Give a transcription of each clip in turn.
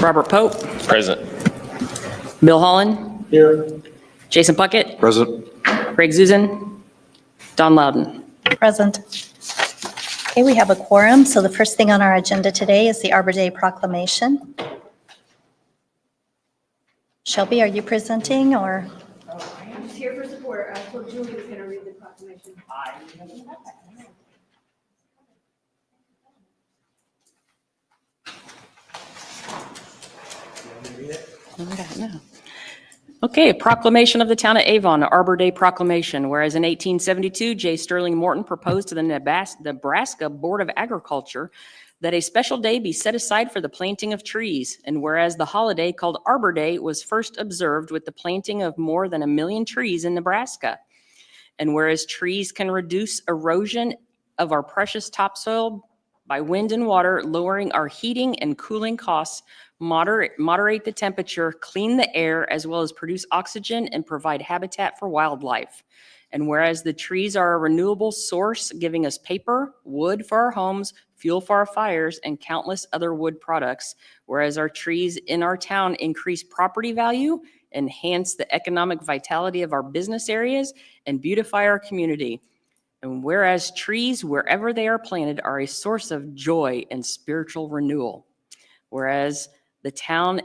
Robert Pope. Present. Bill Holland. Here. Jason Puckett. Present. Greg Zuzen. Don Loudon. Present. Okay, we have a quorum, so the first thing on our agenda today is the Arbor Day proclamation. Shelby, are you presenting or? I'm just here for support. I told Julie was going to read the proclamation. Okay, proclamation of the town of Avon, Arbor Day proclamation. Whereas in 1872, J. Sterling Morton proposed to the Nebraska Board of Agriculture that a special day be set aside for the planting of trees. And whereas the holiday called Arbor Day was first observed with the planting of more than 1 million trees in Nebraska. And whereas trees can reduce erosion of our precious topsoil by wind and water, lowering our heating and cooling costs, moderate the temperature, clean the air, as well as produce oxygen and provide habitat for wildlife. And whereas the trees are a renewable source, giving us paper, wood for our homes, fuel for our fires, and countless other wood products, whereas our trees in our town increase property value, enhance the economic vitality of our business areas, and beautify our community. And whereas trees, wherever they are planted, are a source of joy and spiritual renewal. Whereas the town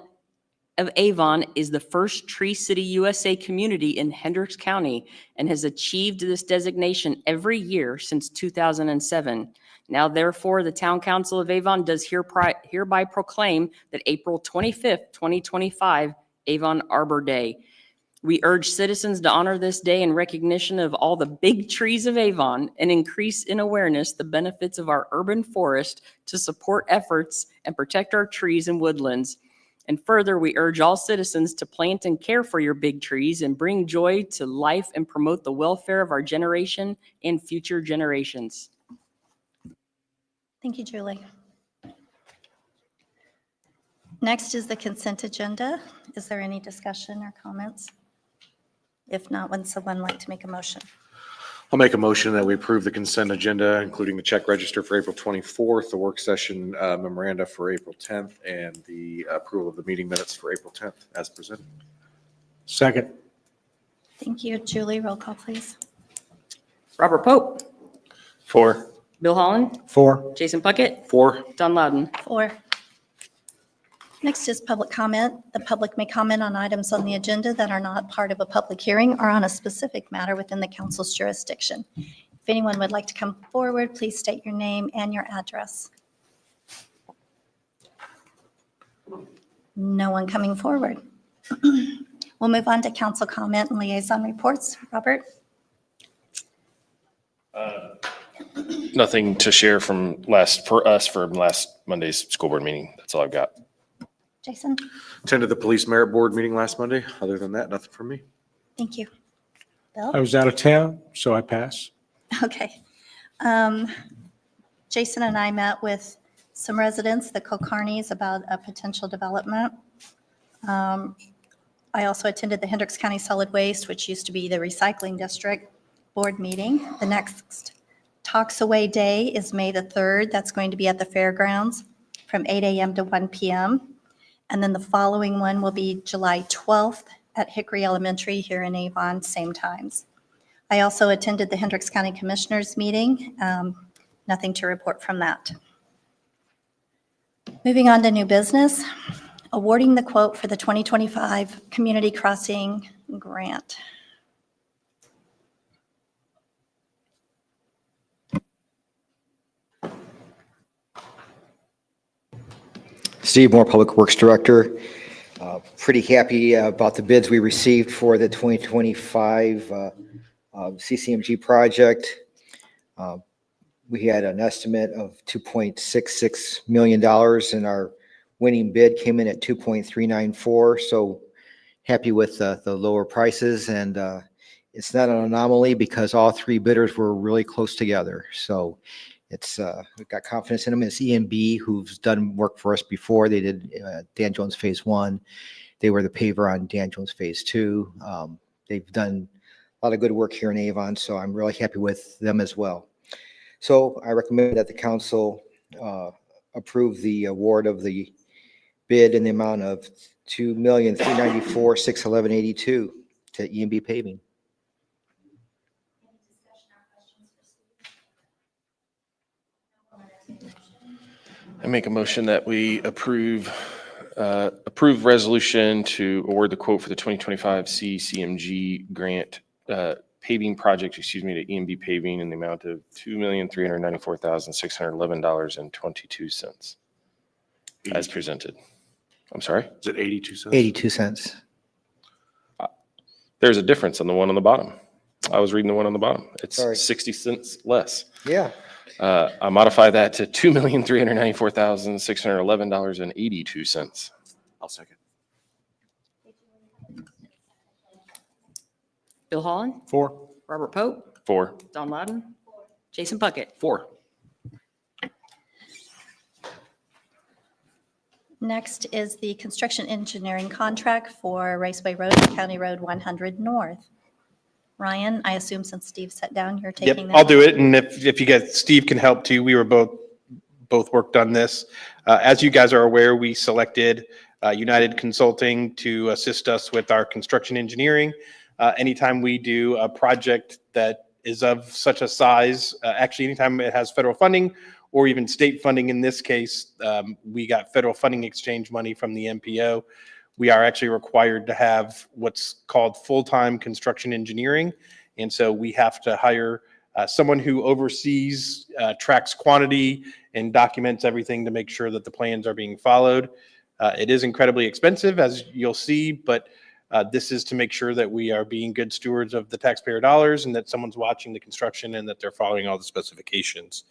of Avon is the first Tree City USA community in Hendricks County and has achieved this designation every year since 2007. Now, therefore, the Town Council of Avon does hereby proclaim that April 25th, 2025, Avon Arbor Day. We urge citizens to honor this day in recognition of all the big trees of Avon and increase in awareness the benefits of our urban forest to support efforts and protect our trees and woodlands. And further, we urge all citizens to plant and care for your big trees and bring joy to life and promote the welfare of our generation and future generations. Thank you, Julie. Next is the consent agenda. Is there any discussion or comments? If not, would someone like to make a motion? I'll make a motion that we approve the consent agenda, including the check register for April 24th, the work session memoranda for April 10th, and the approval of the meeting minutes for April 10th as presented. Second. Thank you. Julie, roll call, please. Robert Pope. 4. Bill Holland. 4. Jason Puckett. 4. Don Loudon. 4. Next is public comment. The public may comment on items on the agenda that are not part of a public hearing or on a specific matter within the council's jurisdiction. If anyone would like to come forward, please state your name and your address. No one coming forward. We'll move on to council comment and liaison reports. Robert? Nothing to share from last Monday's school board meeting. That's all I've got. Jason? Attended the police merit board meeting last Monday. Other than that, nothing from me. Thank you. Bill? I was out of town, so I pass. Okay. Jason and I met with some residents, the Kulkarnis, about a potential development. I also attended the Hendricks County Solid Waste, which used to be the recycling district board meeting. The next Talks Away Day is May the 3rd. That's going to be at the fairgrounds from 8 a.m. to 1 p.m. And then the following one will be July 12th at Hickory Elementary here in Avon, same times. I also attended the Hendricks County Commissioners meeting. Nothing to report from that. Moving on to new business, awarding the quote for the 2025 Community Crossing Grant. Steve Moore, Public Works Director. Pretty happy about the bids we received for the 2025 CCMG project. We had an estimate of $2.66 million and our winning bid came in at 2.394. So happy with the lower prices, and it's not an anomaly because all three bidders were really close together. So it's we've got confidence in them. It's EMB, who's done work for us before. They did Dan Jones Phase 1. They were the paver on Dan Jones Phase 2. They've done a lot of good work here in Avon, so I'm really happy with them as well. So I recommend that the council approve the award of the bid in the amount of $2,394,611.82 to E&B Paving. I make a motion that we approve resolution to award the quote for the 2025 CCMG grant paving project, to E&B Paving in the amount of $2,394,611.22 as presented. I'm sorry? Is it 82 cents? 82 cents. There's a difference on the one on the bottom. I was reading the one on the bottom. It's Sorry. 60 cents less. Yeah. I modify that to $2,394,611.82. I'll second. Bill Holland, 4. Robert Pope, 4. Don Loudon, Jason Puckett. 4. Next is the construction engineering contract for Raceway Road, County Road 100 North. Ryan, I assume since Steve sat down, you're Yep, taking that? I'll do it. And if you guys, Steve can help too. We were both worked on this. As you guys are aware, we selected United Consulting to assist us with our construction engineering. Anytime we do a project that is of such a size, actually anytime it has federal funding or even state funding, in this case, we got federal funding exchange money from the MPO. We are actually required to have what's called full-time construction engineering. And so we have to hire someone who oversees, tracks quantity, and documents everything to make sure that the plans are being followed. It is incredibly expensive, as you'll see, but this is to make sure that we are being good stewards of the taxpayer dollars and that someone's watching the construction and that they're following all the specifications.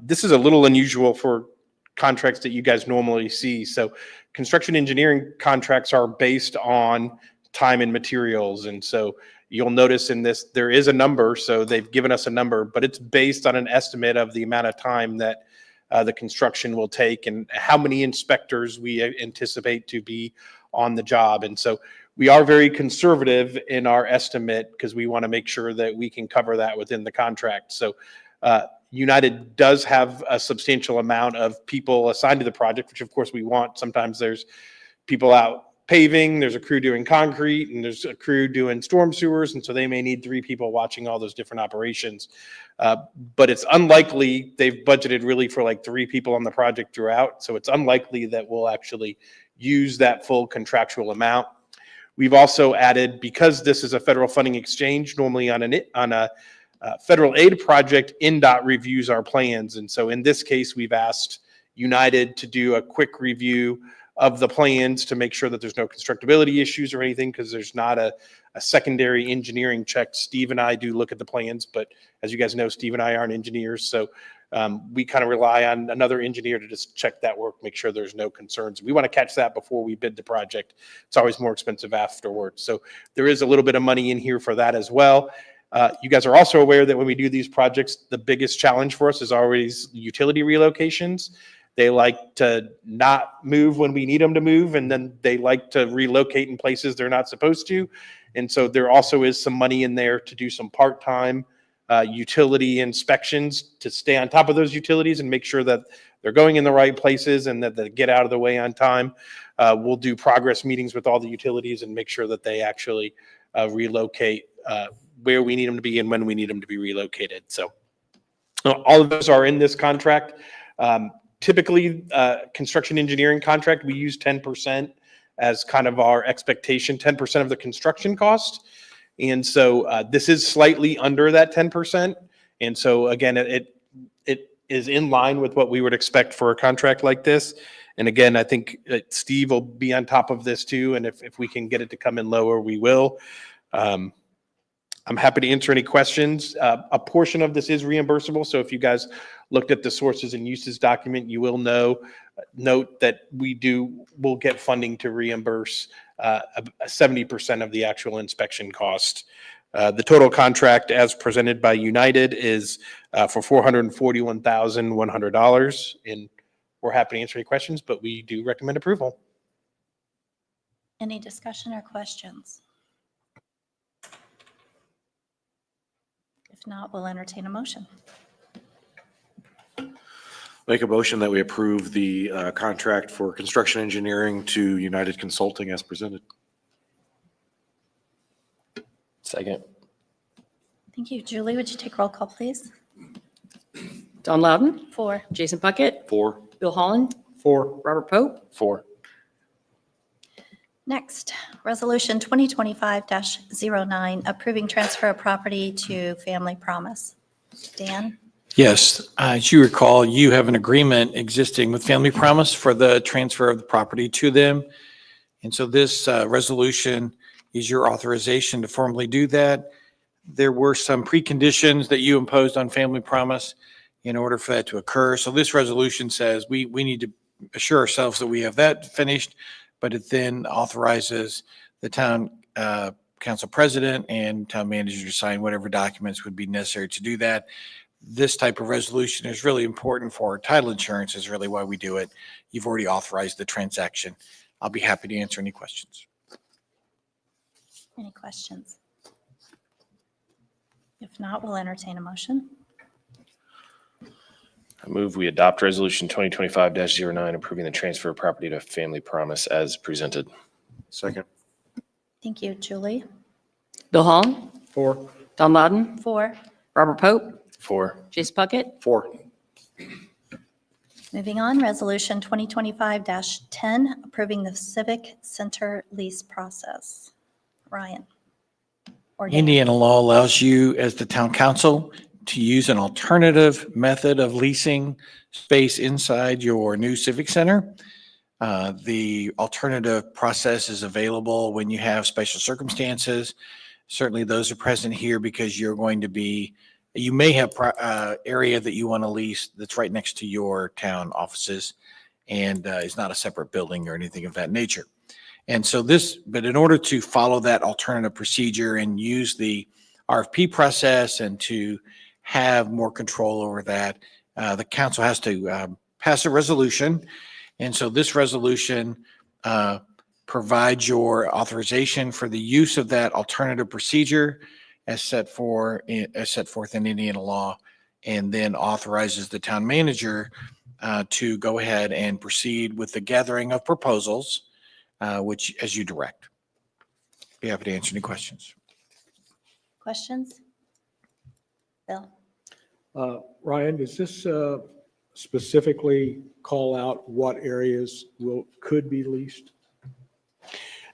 This is a little unusual for contracts that you guys normally see. So construction engineering contracts are based on time and materials. And so you'll notice in this, there is a number. So they've given us a number, but it's based on an estimate of the amount of time that the construction will take and how many inspectors we anticipate to be on the job. And so we are very conservative in our estimate because we want to make sure that we can cover that within the contract. So United does have a substantial amount of people assigned to the project, which of course we want. Sometimes there's people out paving, there's a crew doing concrete, and there's a crew doing storm sewers. And so they may need 3 people watching all those different operations. But it's unlikely they've budgeted really for like 3 people on the project throughout. So it's unlikely that we'll actually use that full contractual amount. We've also added, because this is a federal funding exchange, normally on a federal aid project, NDOT reviews our plans. And so in this case, we've asked United to do a quick review of the plans to make sure that there's no constructability issues or anything, because there's not a secondary engineering check. Steve and I do look at the plans, but as you guys know, Steve and I aren't engineers. So we kind of rely on another engineer to just check that work, make sure there's no concerns. We want to catch that before we bid the project. It's always more expensive afterwards. So there is a little bit of money in here for that as well. You guys are also aware that when we do these projects, the biggest challenge for us is always utility relocations. They like to not move when we need them to move, and then they like to relocate in places they're not supposed to. And so there also is some money in there to do some part-time utility inspections to stay on top of those utilities and make sure that they're going in the right places and that they get out of the way on time. We'll do progress meetings with all the utilities and make sure that they actually relocate where we need them to be and when we need them to be relocated. So all of those are in this contract. Typically, construction engineering contract, we use 10% as kind of our expectation, 10% of the construction cost. And so this is slightly under that 10%. And so again, it is in line with what we would expect for a contract like this. And again, I think Steve will be on top of this too. And if we can get it to come in lower, we will. I'm happy to answer any questions. A portion of this is reimbursable. So if you guys looked at the sources and uses document, you will note that we'll get funding to reimburse 70% of the actual inspection cost. The total contract as presented by United is for $441,100. And we're happy to answer any questions, but we do recommend approval. Any discussion or questions? If not, we'll entertain a motion. Make a motion that we approve the contract for construction engineering to United Consulting as presented. Second. Thank you. Julie, would you take roll call, please? Don Loudon, 4. Jason Puckett, 4. Bill Holland, 4. Robert Pope, 4. Next, Resolution 2025-09, approving transfer of property to Family Promise. Dan? Yes, as you recall, you have an agreement existing with Family Promise for the transfer of the property to them. And so this resolution is your authorization to formally do that. There were some preconditions that you imposed on Family Promise in order for that to occur. So this resolution says we need to assure ourselves that we have that finished, but it then authorizes the town council president and town manager to sign whatever documents would be necessary to do that. This type of resolution is really important for title insurance, is really why we do it. You've already authorized the transaction. I'll be happy to answer any questions. Any questions? If not, we'll entertain a motion. I move we adopt resolution 2025-09, approving the transfer of property to Family Promise as presented. Second. Thank you. Julie? Bill Holland, 4. Don Loudon, 4. Robert Pope, 4. Jason Puckett, 4. Moving on, Resolution 2025-10, approving the Civic Center lease process. Ryan? Or Dan? Indiana law allows you, as the town council, to use an alternative method of leasing space inside your new civic center. The alternative process is available when you have special circumstances. Certainly those are present here because you're going to be, you may have area that you want to lease that's right next to your town offices and is not a separate building or anything of that nature. And so but in order to follow that alternative procedure and use the RFP process and to have more control over that, the council has to pass a resolution. And so this resolution provides your authorization for the use of that alternative procedure as set forth in Indiana law, and then authorizes the town manager to go ahead and proceed with the gathering of proposals, which as you direct. Be happy to answer any questions. Questions? Bill? Ryan, does this specifically call out what areas could be leased?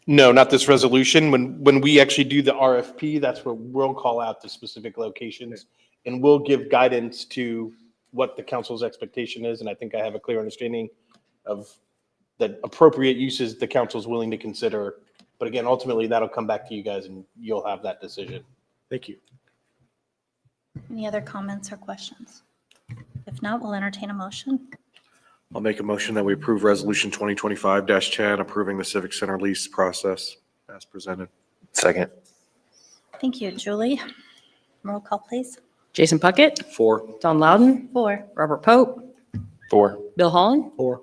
No, not this resolution. When we actually do the RFP, that's where we'll call out the specific locations and we'll give guidance to what the council's expectation is. And I think I have a clear understanding of the appropriate uses the council is willing to consider. But again, ultimately that'll come back to you guys and you'll have that decision. Thank you. Any other comments or questions? If not, we'll entertain a motion. I'll make a motion that we approve resolution 2025-10, approving the civic center lease process as presented. Second. Thank you. Julie? Roll call, please. Jason Puckett, 4. Don Loudon, 4. Robert Pope, 4. Bill Holland, 4.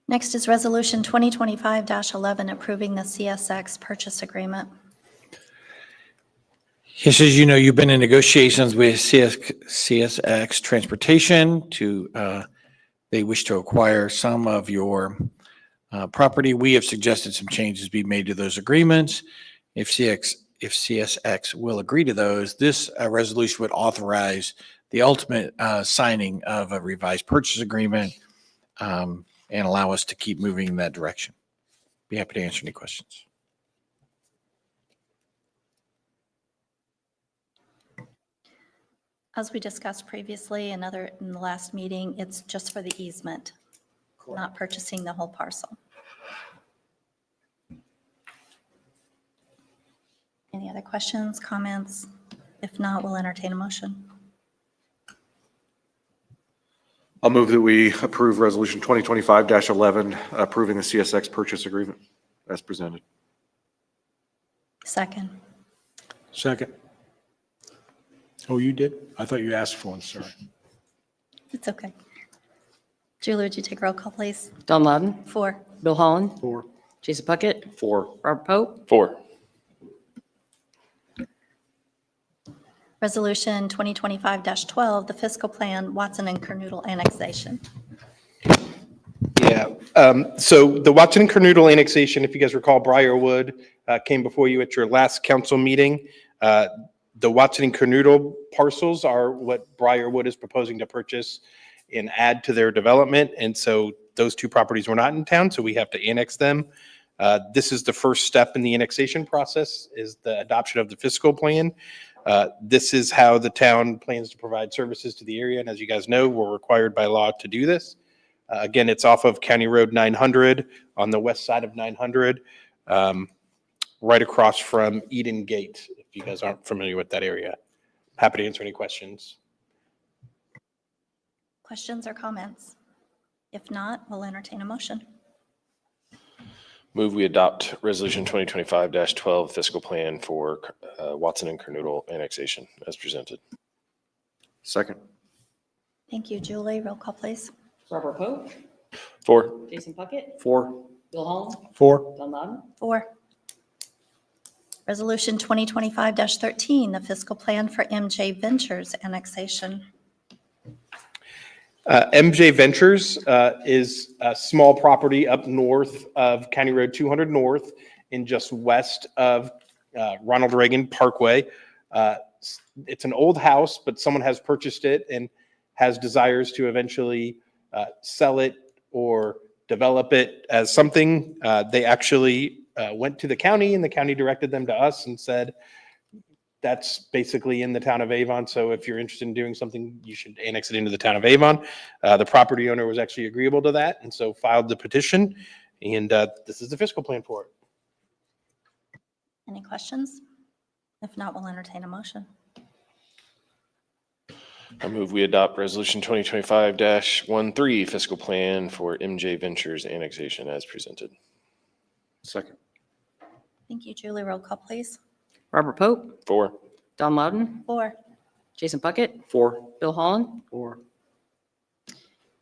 Next is Resolution 2025-11, approving the CSX purchase agreement. Yes, as you know, you've been in negotiations with CSX Transportation they wish to acquire some of your property. We have suggested some changes be made to those agreements. If CSX will agree to those, this resolution would authorize the ultimate signing of a revised purchase agreement and allow us to keep moving in that direction. Be happy to answer any questions. As we discussed previously in the last meeting, it's just for the easement, not purchasing the whole parcel. Any other questions, comments? If not, we'll entertain a motion. I'll move that we approve resolution 2025-11, approving the CSX purchase agreement as presented. Second. Second. Oh, you did? I thought you asked for one, sorry. It's okay. Julie, would you take roll call, please? Don Loudon, 4. Bill Holland, 4. Jason Puckett, 4. Robert Pope, 4. Resolution 2025-12, the fiscal plan, Watson and Kernodle annexation. Yeah, so the Watson and Kernodle annexation, if you guys recall, Briarwood came before you at your last council meeting. The Watson and Kernodle parcels are what Briarwood is proposing to purchase and add to their development. And so those two properties were not in town, so we have to annex them. This is the first step in the annexation process, is the adoption of the fiscal plan. This is how the town plans to provide services to the area. And as you guys know, we're required by law to do this. Again, it's off of County Road 900 on the west side of 900, right across from Eden Gate, if you guys aren't familiar with that area. Happy to answer any questions. Questions or comments? If not, we'll entertain a motion. Move we adopt Resolution 2025-12 fiscal plan for Watson and Kernodle annexation as presented. Second. Thank you, Julie. Roll call, please. Robert Pope, 4. Jason Puckett, 4. Bill Holland, 4, Don Loudon, 4. Resolution 2025-13, the fiscal plan for MJ Ventures annexation. MJ Ventures is a small property up north of County Road 200 North and just west of Ronald Reagan Parkway. It's an old house, but someone has purchased it and has desires to eventually sell it or develop it as something. They actually went to the county, and the county directed them to us and said, that's basically in the town of Avon. So if you're interested in doing something, you should annex it into the town of Avon. The property owner was actually agreeable to that, and so filed the petition. And this is the fiscal plan for it. Any questions? If not, we'll entertain a motion. I move we adopt Resolution 2025-13 fiscal plan for MJ Ventures annexation as presented. Second. Thank you, Julie. Roll call, please. Robert Pope, 4. Don Loudon, 4. Jason Puckett, 4. Bill Holland, 4.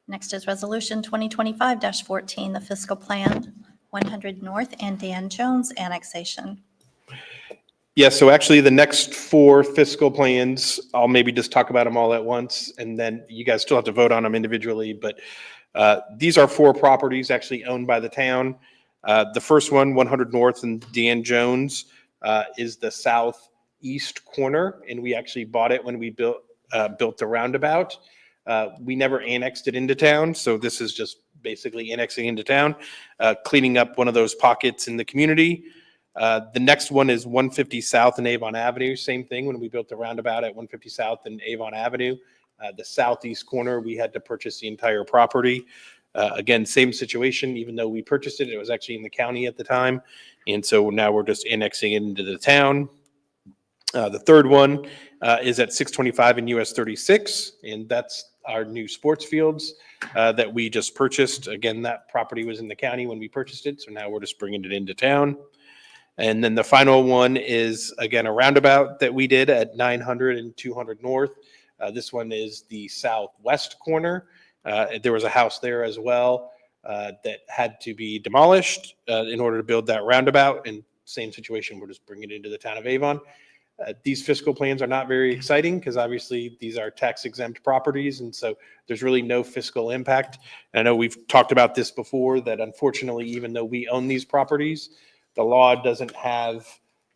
Next is Resolution 2025-14, the fiscal plan, 100 North and Dan Jones annexation. Yes, so actually the next 4 fiscal plans, I'll maybe just talk about them all at once, and then you guys still have to vote on them individually, but these are 4 properties actually owned by the town. The first one, 100 North and Dan Jones, is the southeast corner, and we actually bought it when we built the roundabout. We never annexed it into town, so this is just basically annexing into town, cleaning up one of those pockets in the community. The next one is 150 South and Avon Avenue. Same thing when we built the roundabout at 150 South and Avon Avenue. The southeast corner, we had to purchase the entire property. Again, same situation, even though we purchased it, it was actually in the county at the time. And so now we're just annexing it into the town. The third one is at 625 and US 36, and that's our new sports fields that we just purchased. Again, that property was in the county when we purchased it, so now we're just bringing it into town. And then the final one is, again, a roundabout that we did at 900 and 200 North. This one is the southwest corner. There was a house there as well that had to be demolished in order to build that roundabout. And same situation, we're just bringing it into the town of Avon. These fiscal plans are not very exciting because obviously these are tax exempt properties. And so there's really no fiscal impact. And I know we've talked about this before, that unfortunately, even though we own these properties, the law doesn't have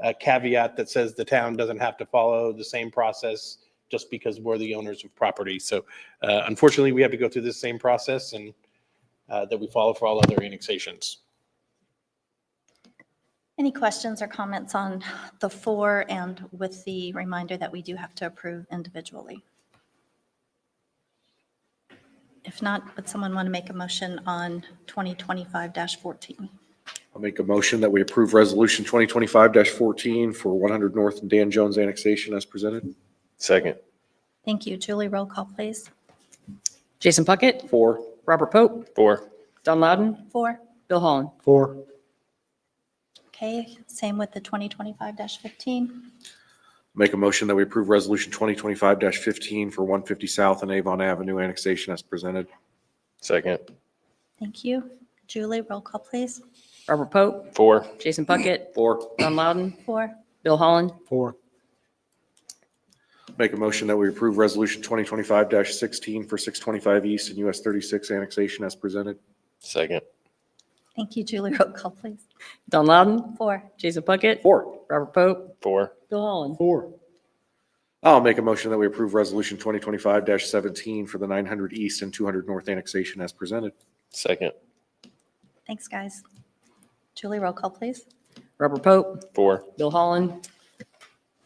a caveat that says the town doesn't have to follow the same process just because we're the owners of property. So unfortunately, we have to go through this same process and that we follow for all other annexations. Any questions or comments on the 4, and with the reminder that we do have to approve individually? If not, would someone want to make a motion on 2025-14? I'll make a motion that we approve Resolution 2025-14 for 100 North and Dan Jones annexation as presented. Second. Thank you. Julie, roll call, please. Jason Puckett, 4. Robert Pope, 4. Don Loudon, 4. Bill Holland. 4, Okay, same with the 2025-15. Make a motion that we approve Resolution 2025-15 for 150 South and Avon Avenue annexation as presented. Second. Thank you. Julie, roll call, please. Robert Pope, 4. Jason Puckett, 4. Don Loudon, 4. Bill Holland, 4, Make a motion that we approve Resolution 2025-16 for 625 East and US 36 annexation as presented. Second. Thank you, Julie. Roll call, please. Don Loudon, 4. Jason Puckett, 4. Robert Pope, 4. Bill Holland. 4. I'll make a motion that we approve Resolution 2025-17 for the 900 East and 200 North annexation as presented. Second. Thanks, guys. Julie, roll call, please. Robert Pope, 4. Bill Holland,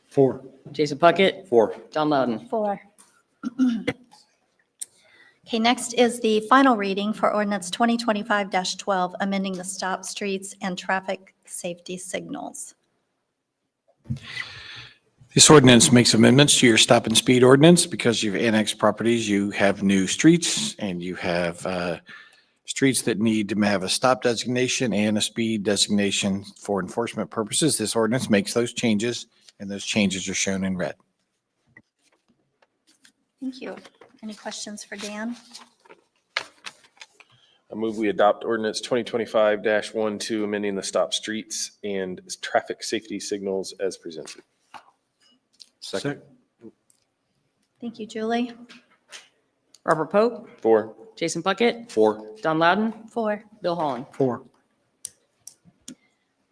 4. Jason Puckett, 4. Don Loudon. 4. Okay, next is the final reading for ordinance 2025-12, amending the stop streets and traffic safety signals. This ordinance makes amendments to your stop and speed ordinance because you've annexed properties. You have new streets and you have streets that need to have a stop designation and a speed designation for enforcement purposes. This ordinance makes those changes, and those changes are shown in red. Thank you. Any questions for Dan? I move we adopt ordinance 2025-12, amending the stop streets and traffic safety signals as presented. Second. Thank you, Julie. Robert Pope, 4. Jason Puckett, 4. Don Loudon, 4. Bill Holland. 4.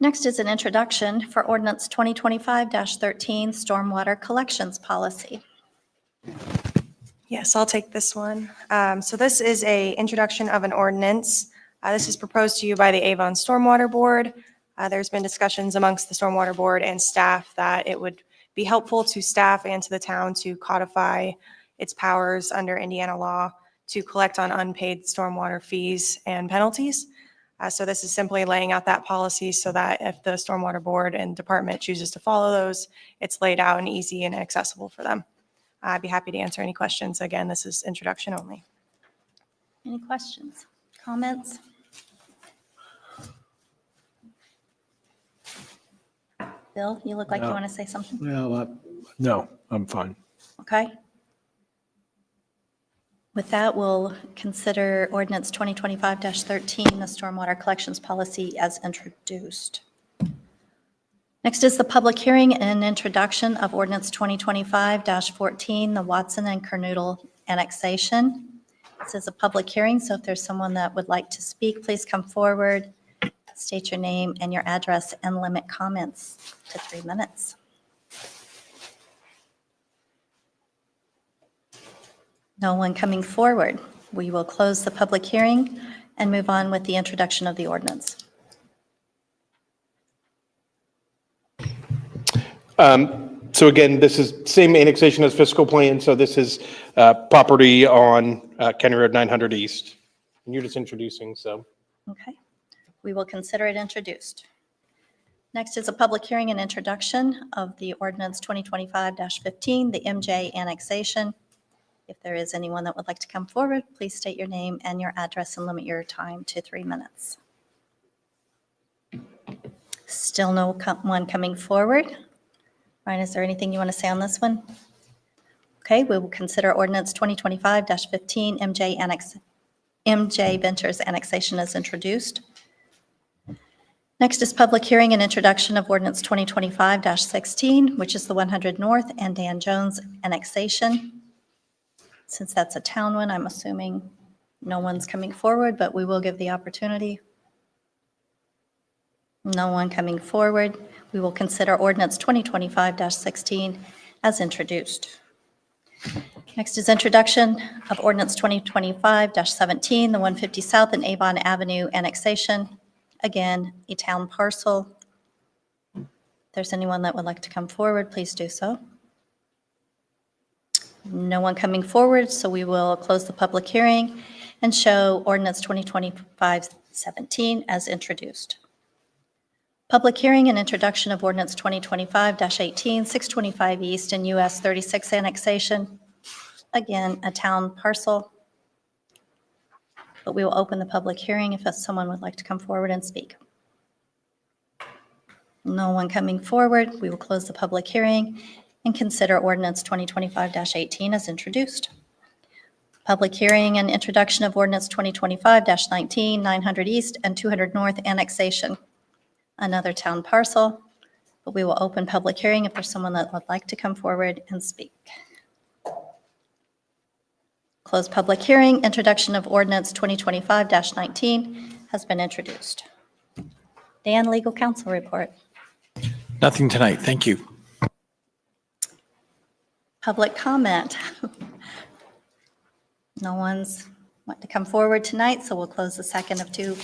Next is an introduction for ordinance 2025-13, stormwater collections policy. Yes, I'll take this one. So this is a introduction of an ordinance. This is proposed to you by the Avon Stormwater Board. There's been discussions amongst the Stormwater Board and staff that it would be helpful to staff and to the town to codify its powers under Indiana law to collect on unpaid stormwater fees and penalties. So this is simply laying out that policy so that if the Stormwater Board and department chooses to follow those, it's laid out and easy and accessible for them. I'd be happy to answer any questions. Again, this is introduction only. Any questions, comments? Bill, you look like you No. want to say something? Well, no, I'm fine. Okay. With that, we'll consider ordinance 2025-13, the stormwater collections policy as introduced. Next is the public hearing and introduction of ordinance 2025-14, the Watson and Kernoodle annexation. This is a public hearing, so if there's someone that would like to speak, please come forward, state your name and your address, and limit comments to 3 minutes. No one coming forward. We will close the public hearing and move on with the introduction of the ordinance. So again, this is same annexation as fiscal plan. So this is property on County Road 900 East. And you're just introducing, so. Okay, we will consider it introduced. Next is a public hearing and introduction of the ordinance 2025-15, the MJ annexation. If there is anyone that would like to come forward, please state your name and your address and limit your time to 3 minutes. Still no one coming forward. Ryan, is there anything you want to say on this one? Okay, we will consider ordinance 2025-15 MJ Ventures annexation as introduced. Next is public hearing and introduction of ordinance 2025-16, which is the 100 North and Dan Jones annexation. Since that's a town one, I'm assuming no one's coming forward, but we will give the opportunity. No one coming forward. We will consider ordinance 2025-16 as introduced. Next is introduction of ordinance 2025-17, the 150 South and Avon Avenue annexation. Again, a town parcel. If there's anyone that would like to come forward, please do so. No one coming forward, so we will close the public hearing and show ordinance 2025-17 as introduced. Public hearing and introduction of ordinance 2025-18, 625 East and US 36 annexation. Again, a town parcel. But we will open the public hearing if someone would like to come forward and speak. No one coming forward. We will close the public hearing and consider ordinance 2025-18 as introduced. Public hearing and introduction of ordinance 2025-19, 900 East and 200 North annexation. Another town parcel, but we will open public hearing if there's someone that would like to come forward and speak. Closed public hearing. Introduction of ordinance 2025-19 has been introduced. Dan, legal counsel report. Nothing tonight. Thank you. Public comment. No one's want to come forward tonight, so we'll close the second of two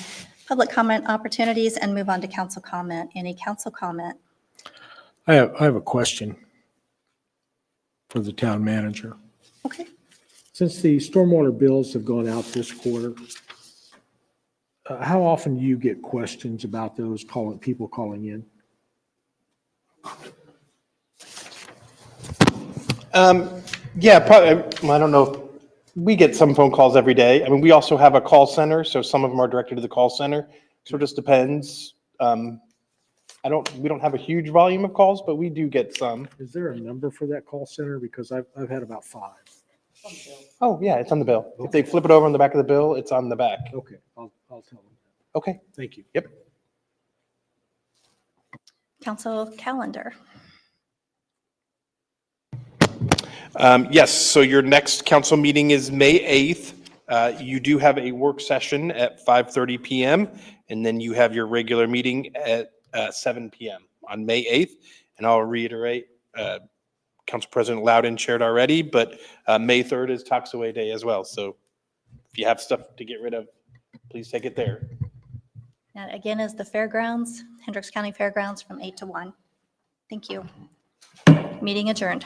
public comment opportunities and move on to council comment. Any council comment? I have a question for the town manager. Okay. Since the stormwater bills have gone out this quarter, how often do you get questions about those people calling in? Yeah, probably, I don't know. We get some phone calls every day. I mean, we also have a call center, so some of them are directed to the call center. So it just depends. We don't have a huge volume of calls, but we do get some. Is there a number for that call center? Because I've had about 5. Oh, yeah, it's on the bill. If they flip it over on the back of the bill, it's on the back. Okay, I'll tell them. Okay, Thank you. yep. Council calendar. Yes, so your next council meeting is May 8th. You do have a work session at 5:30 PM, and then you have your regular meeting at 7 PM on May 8th. And I'll reiterate, Council President Loudon shared already, but May 3rd is Talks Away Day as well. So if you have stuff to get rid of, please take it there. That again is the fairgrounds, Hendricks County Fairgrounds from 8 to 1. Thank you. Meeting adjourned.